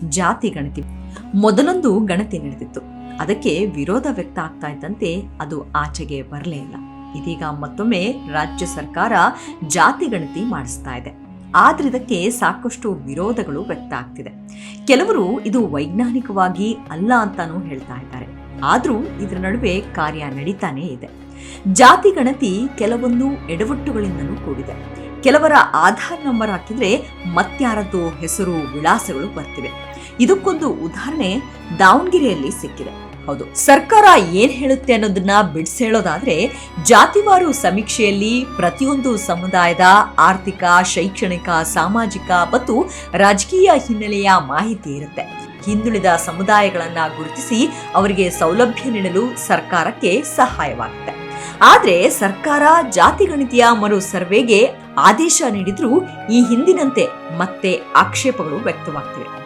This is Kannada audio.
ಜಾತಿ ಗಣತಿ. ಮೊದಲೊಂದು ಗಣತಿ ನಡೆದಿತ್ತು. ಅದಕ್ಕೆ ವಿರೋಧ ವ್ಯಕ್ತ ಆಗ್ತಾ ಇದ್ದಂತೆ ಅದು ಆಚೆಗೆ ಬರಲೇ ಇಲ್ಲ. ಇದೀಗ ಮತ್ತೊಮ್ಮೆ ರಾಜ್ಯ ಸರ್ಕಾರ ಜಾತಿ ಗಣತಿ ಮಾಡಿಸ್ತಾ ಇದೆ. ಆದ್ರೆ ಇದಕ್ಕೆ ಸಾಕಷ್ಟು ವಿರೋಧಗಳು ವ್ಯಕ್ತ ಆಗ್ತಿದೆ. ಕೆಲವರು ಇದು ವೈಜ್ಞಾನಿಕವಾಗಿ ಅಲ್ಲ ಅಂತಾನೂ ಹೇಳ್ತಾ ಇದ್ದಾರೆ. ಆದ್ರೂ ಇದರ ನಡುವೆ ಕಾರ್ಯ ನಡೀತಾನೇ ಇದೆ. ಜಾತಿ ಗಣತಿ ಕೆಲವೊಂದು ಎಡವಟ್ಟುಗಳಿಂದಲೂ ಕೂಡಿದೆ. ಕೆಲವರ ಆಧಾರ್ ನಂಬರ್ ಹಾಕಿದ್ರೆ ಮತ್ಯಾರದ್ದು ಹೆಸರು ವಿಳಾಸಗಳು ಬರ್ತಿವೆ. ಇದಕ್ಕೊಂದು ಉದಾಹರಣೆ ದಾವಣಗೆರೆಯಲ್ಲಿ ಸಿಕ್ಕಿದೆ. ಹೌದು, ಸರ್ಕಾರ ಏನ್ ಹೇಳುತ್ತೆ ಅನ್ನೋದನ್ನ ಬಿಡಿಸೇಳೋದಾದ್ರೆ, ಜಾತಿವಾರು ಸಮೀಕ್ಷೆಯಲ್ಲಿ ಪ್ರತಿಯೊಂದು ಸಮುದಾಯದ ಆರ್ಥಿಕ, ಶೈಕ್ಷಣಿಕ, ಸಾಮಾಜಿಕ ಮತ್ತು ರಾಜಕೀಯ ಹಿನ್ನೆಲೆಯ ಮಾಹಿತಿ ಇರುತ್ತೆ. ಹಿಂದುಳಿದ ಸಮುದಾಯಗಳನ್ನ ಗುರುತಿಸಿ ಅವರಿಗೆ ಸೌಲಭ್ಯ ನೀಡಲು ಸರ್ಕಾರಕ್ಕೆ ಸಹಾಯವಾಗುತ್ತೆ. ಆದ್ರೆ ಸರ್ಕಾರ ಜಾತಿ ಗಣತಿಯ ಮರು ಸರ್ವೆಗೆ ಆದೇಶ ನೀಡಿದ್ರೂ ಈ ಹಿಂದಿನಂತೆ ಮತ್ತೆ ಆಕ್ಷೇಪಗಳು ವ್ಯಕ್ತವಾಗ್ತಿವೆ.